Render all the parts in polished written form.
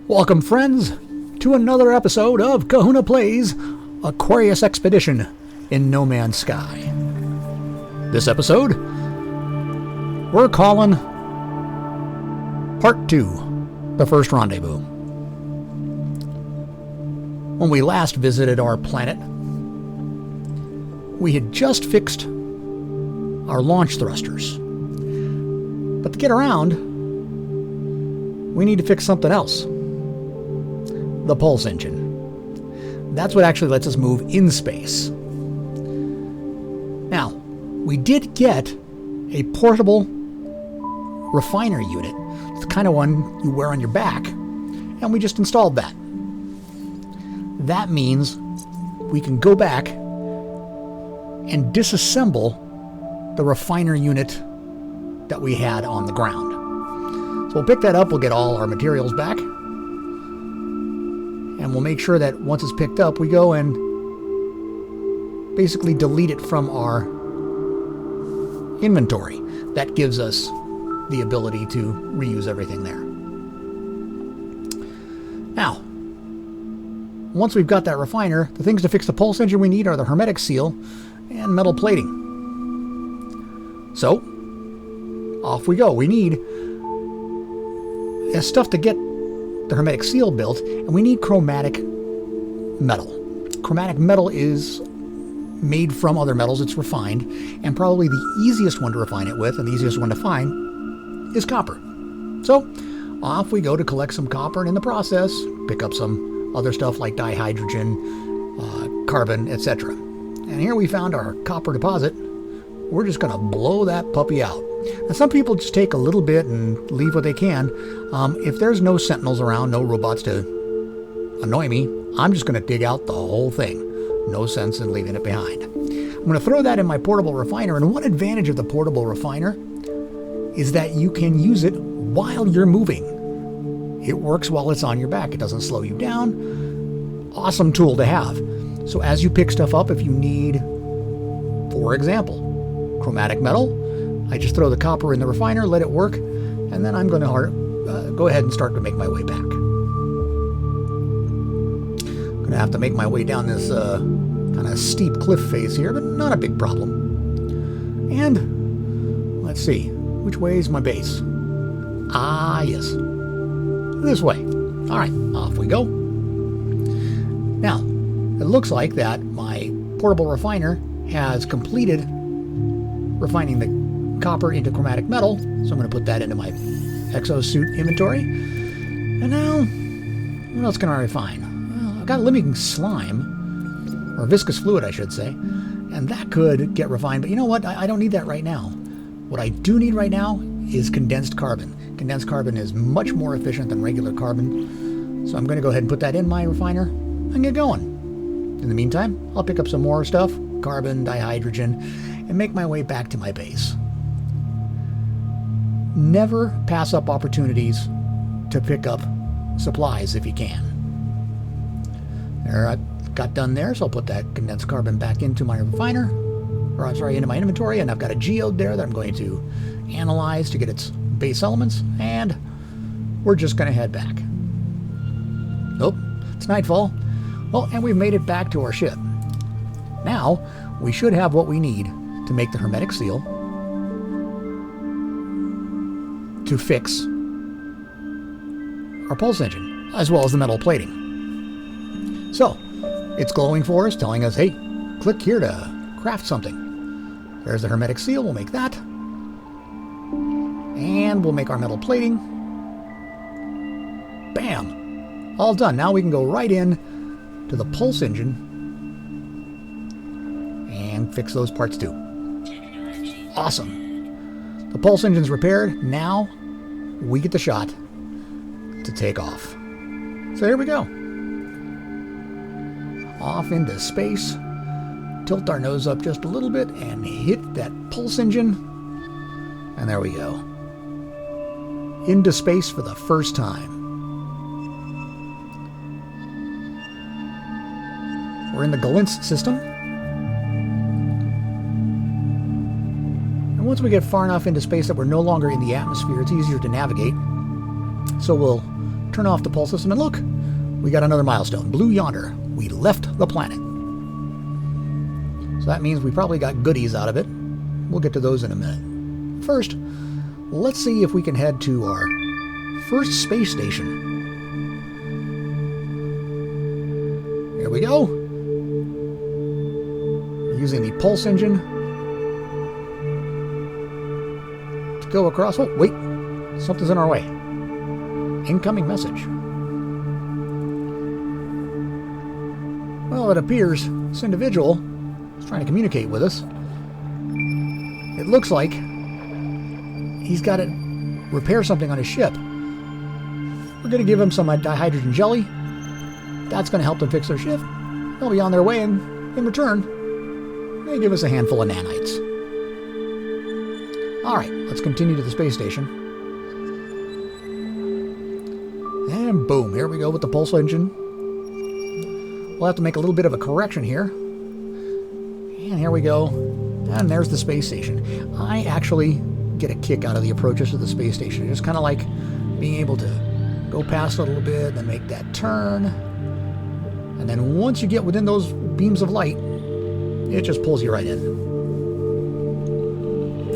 Welcome, friends, to another episode of Kahuna Plays Aquarius Expedition in No Man's Sky. This episode, we're calling Part 2, The First Rendezvous. When we last visited our planet, we had just fixed our launch thrusters. But to get around, we need to fix something else. The pulse engine. That's what actually lets us move in space. Now, we did get a portable refiner unit. It's the kind of one you wear on your back, and we just installed that. That means we can go back and disassemble the refiner unit that we had on the ground. So we'll pick that up, we'll get all our materials back, and we'll make sure that once it's picked up, we go and basically delete it from our inventory. That gives us the ability to reuse everything there. Now, once we've got that refiner, the things to fix the pulse engine we need are the hermetic seal and metal plating. So, off we go. We need stuff to get the hermetic seal built, and we need chromatic metal. Chromatic metal is made from other metals. It's refined, and probably the easiest one to refine it with and the easiest one to find is copper. So off we go to collect some copper, and in the process pick up some other stuff like dihydrogen, carbon, etc. And here we found our copper deposit. We're just going to blow that puppy out. Now, some people just take a little bit and leave what they can. If there's no sentinels around, no robots to annoy me, I'm just going to dig out the whole thing. No sense in leaving it behind. I'm going to throw that in my portable refiner, and one advantage of the portable refiner is that you can use it while you're moving. It works while it's on your back. It doesn't slow you down. Awesome tool to have. So as you pick stuff up, if you need, for example, chromatic metal, I just throw the copper in the refiner, let it work, and then I'm going to go ahead and start to make my way back. I'm going to have to make my way down this kind of steep cliff face here, but not a big problem. And let's see, which way is my base? Ah, yes, this way. All right, off we go. Now, it looks like that my portable refiner has completed refining the copper into chromatic metal, so I'm going to put that into my exosuit inventory. And now, what else can I refine? Well, I've got living slime, or viscous fluid I should say, and that could get refined, but you know what? I don't need that right now. What I do need right now is condensed carbon. Condensed carbon is much more efficient than regular carbon, so I'm going to go ahead and put that in my refiner and get going. In the meantime, I'll pick up some more stuff, carbon, dihydrogen, and make my way back to my base. Never pass up opportunities to pick up supplies if you can. There, I got done there, so I'll put that condensed carbon back into my refiner, or I'm sorry, into my inventory, and I've got a geode there that I'm going to analyze to get its base elements, and we're just going to head back. Oh, it's nightfall. Well, and we've made it back to our ship. Now, we should have what we need to make the hermetic seal to fix our pulse engine, as well as the metal plating. So, it's glowing for us, telling us, hey, click here to craft something. There's the hermetic seal, we'll make that. And we'll make our metal plating. Bam! All done. Now we can go right in to the pulse engine and fix those parts too. Awesome. The pulse engine's repaired. Now we get the shot to take off. So here we go. Off into space. Tilt our nose up just a little bit and hit that pulse engine. And there we go. Into space for the first time. We're in the Galintz system. And once we get far enough into space that we're no longer in the atmosphere, it's easier to navigate. So we'll turn off the pulse system, and look, we got another milestone. Blue yonder. We left the planet. So that means we probably got goodies out of it. We'll get to those in a minute. First, let's see if we can head to our first space station. Here we go. Using the pulse engine to go across. Oh, wait. Something's in our way. Incoming message. Well, it appears this individual is trying to communicate with us. It looks like he's got to repair something on his ship. We're going to give him some dihydrogen jelly. That's going to help them fix their ship. They'll be on their way, and in return, they give us a handful of nanites. All right, let's continue to the space station. And boom, here we go with the pulse engine. We'll have to make a little bit of a correction here. And here we go. And there's the space station. I actually get a kick out of the approaches to the space station. It's kind of like being able to go past it a little bit, then make that turn. And then once you get within those beams of light, it just pulls you right in.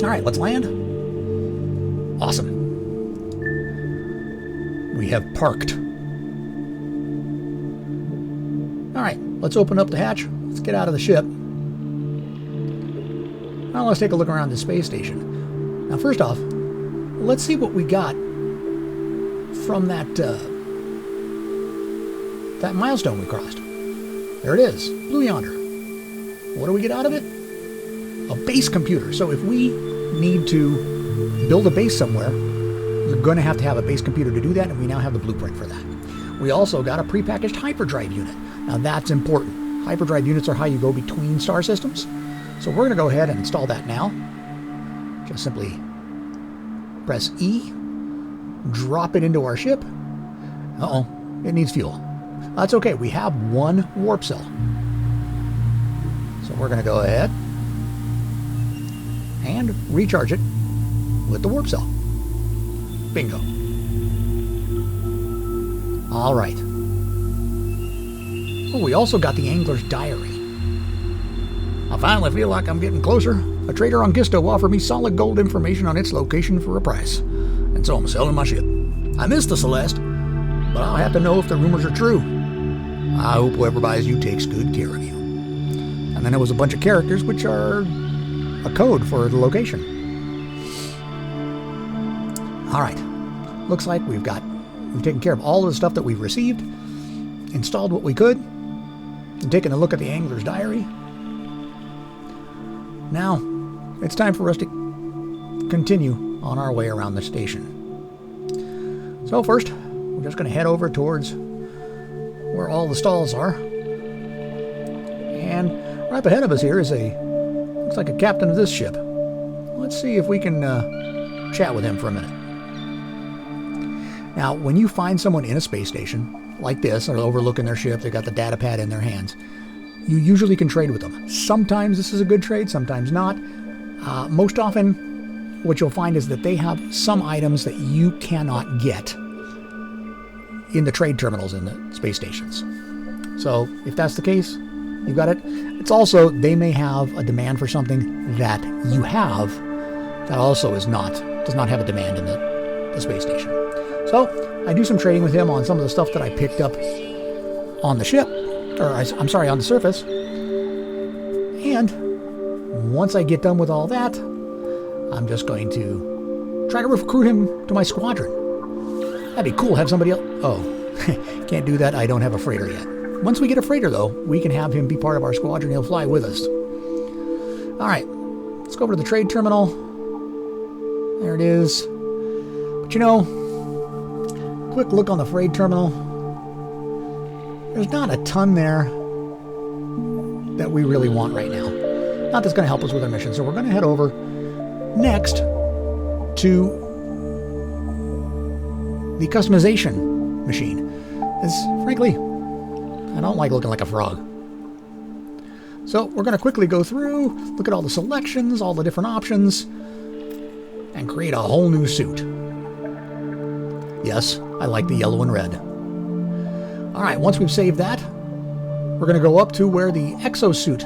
All right, let's land. Awesome. We have parked. All right, let's open up the hatch. Let's get out of the ship. Now let's take a look around the space station. Now, first off, let's see what we got from that that milestone we crossed. There it is, blue yonder. What do we get out of it? A base computer. So if we need to build a base somewhere, we're going to have a base computer to do that, and we now have the blueprint for that. We also got a prepackaged hyperdrive unit. Now that's important. Hyperdrive units are how you go between star systems. So we're going to go ahead and install that now. Just simply press E, drop it into our ship. Uh-oh, it needs fuel. That's okay, we have one warp cell. So we're going to go ahead and recharge it with the warp cell. Bingo. All right. Oh, we also got the Angler's Diary. I finally feel like I'm getting closer. A trader on Gisto offered me solid gold information on its location for a price, and so I'm selling my ship. I missed the Celeste, but I'll have to know if the rumors are true. I hope whoever buys you takes good care of you. And then there was a bunch of characters, which are a code for the location. All right. Looks like we've taken care of all of the stuff that we've received, installed what we could, and taken a look at the Angler's Diary. Now, it's time for us to continue on our way around the station. So first, we're just going to head over towards where all the stalls are. And right up ahead of us here is looks like a captain of this ship. Let's see if we can chat with him for a minute. Now, when you find someone in a space station like this, or overlooking their ship, they got the data pad in their hands, you usually can trade with them. Sometimes this is a good trade, sometimes not. Most often, what you'll find is that they have some items that you cannot get in the trade terminals in the space stations. So if that's the case, you got it. It's also, they may have a demand for something that you have that also does not have a demand in the space station. So I do some trading with him on some of the stuff that I picked up on the ship, I'm sorry, on the surface. And once I get done with all that, I'm just going to try to recruit him to my squadron. That'd be cool, have somebody else. Oh, can't do that. I don't have a freighter yet. Once we get a freighter, though, we can have him be part of our squadron. He'll fly with us. All right, let's go over to the trade terminal. There it is. But you know, quick look on the freight terminal. There's not a ton there that we really want right now. Not that's going to help us with our mission. So we're going to head over next to the customization machine. As frankly, I don't like looking like a frog. So we're going to quickly go through, look at all the selections, all the different options, and create a whole new suit. Yes, I like the yellow and red. All right, once we've saved that, we're going to go up to where the exosuit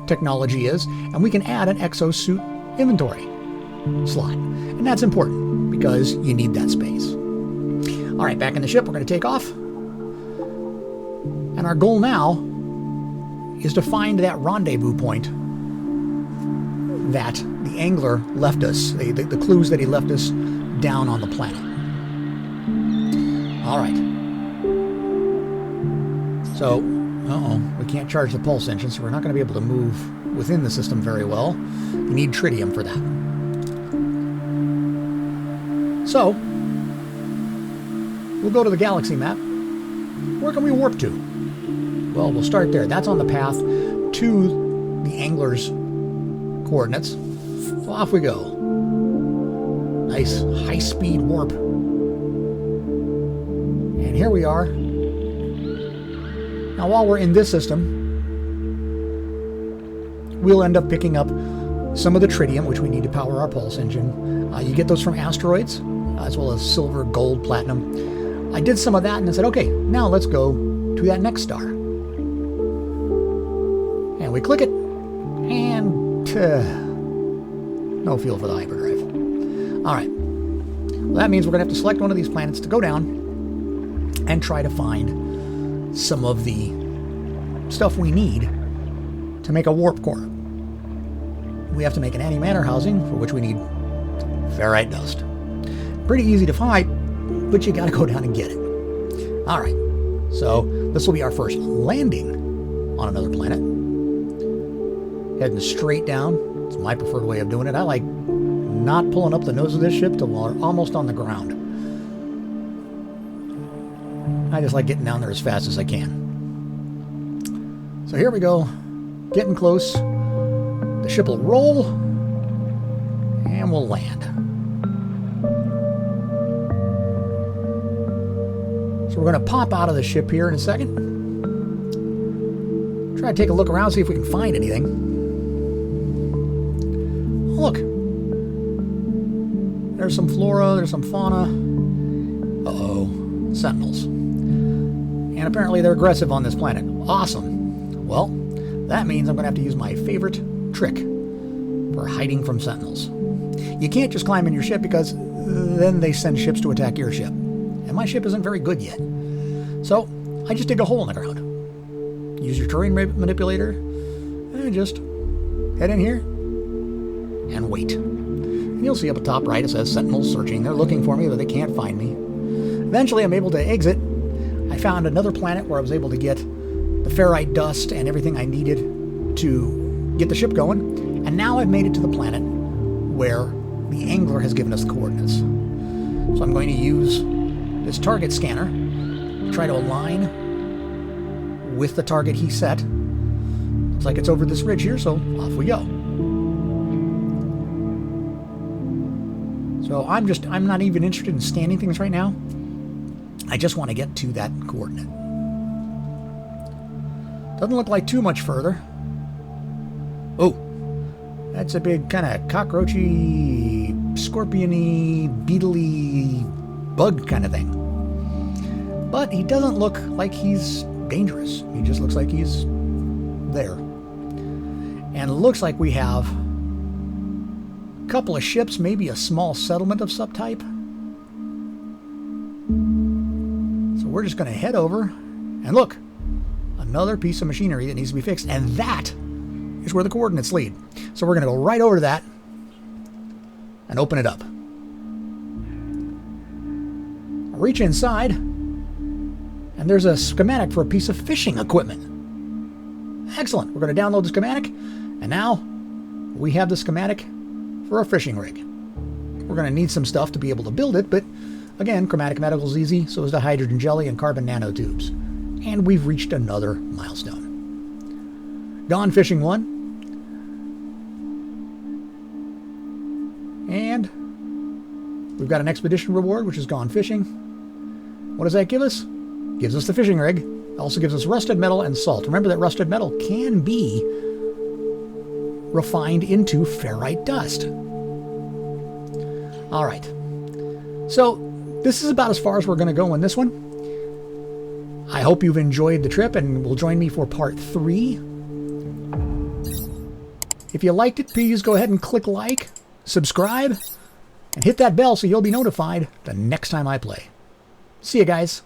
technology is, and we can add an exosuit inventory slot. And that's important because you need that space. All right, back in the ship, we're going to take off. And our goal now is to find that rendezvous point that the angler left us, the clues that he left us down on the planet. All right. So, we can't charge the pulse engine, so we're not going to be able to move within the system very well. We need tritium for that. So, we'll go to the galaxy map. Where can we warp to? Well, we'll start there. That's on the path to the angler's coordinates. So off we go. Nice high-speed warp. And here we are. Now, while we're in this system, we'll end up picking up some of the tritium, which we need to power our pulse engine. You get those from asteroids, as well as silver, gold, platinum. I did some of that and I said, okay, now let's go to that next star. And we click it, and no fuel for the hyperdrive. All right. Well, that means we're going to have to select one of these planets to go down and try to find some of the stuff we need to make a warp core. We have to make an antimatter housing, for which we need ferrite dust. Pretty easy to find, but you got to go down and get it. All right. So this will be our first landing on another planet. Heading straight down. It's my preferred way of doing it. I like not pulling up the nose of this ship till we're almost on the ground. I just like getting down there as fast as I can. So here we go. Getting close. The ship will roll. And we'll land. So we're going to pop out of the ship here in a second. Try to take a look around, see if we can find anything. Look. There's some flora, there's some fauna. Uh-oh. Sentinels. And apparently they're aggressive on this planet. Awesome. Well, that means I'm going to have to use my favorite trick for hiding from Sentinels. You can't just climb in your ship because then they send ships to attack your ship. And my ship isn't very good yet. So, I just dig a hole in the ground. Use your terrain manipulator and just head in here and wait. And you'll see up at top right it says Sentinels searching. They're looking for me, but they can't find me. Eventually, I'm able to exit. I found another planet where I was able to get the ferrite dust and everything I needed to get the ship going. And now I've made it to the planet where the angler has given us the coordinates. So I'm going to use this target scanner to try to align with the target he set. Looks like it's over this ridge here, so off we go. So I'm not even interested in scanning things right now. I just want to get to that coordinate. Doesn't look like too much further. Oh, that's a big kind of cockroachy, scorpiony, beetly bug kind of thing. But he doesn't look like he's dangerous. He just looks like he's there. And it looks like we have a couple of ships, maybe a small settlement of some type. So we're just going to head over and look. Another piece of machinery that needs to be fixed. And that is where the coordinates lead. So we're going to go right over to that and open it up. I'll reach inside, and there's a schematic for a piece of fishing equipment. Excellent. We're going to download the schematic, and now we have the schematic for a fishing rig. We're going to need some stuff to be able to build it, but again, chromatic metal is easy, so is the hydrogen jelly and carbon nanotubes. And we've reached another milestone. Gone Fishing 1. And we've got an expedition reward, which is Gone Fishing. What does that give us? Gives us the fishing rig. It also gives us rusted metal and salt. Remember that rusted metal can be refined into ferrite dust. All right. So this is about as far as we're going to go in this one. I hope you've enjoyed the trip and will join me for part 3. If you liked it, please go ahead and click like, subscribe, and hit that bell so you'll be notified the next time I play. See you guys.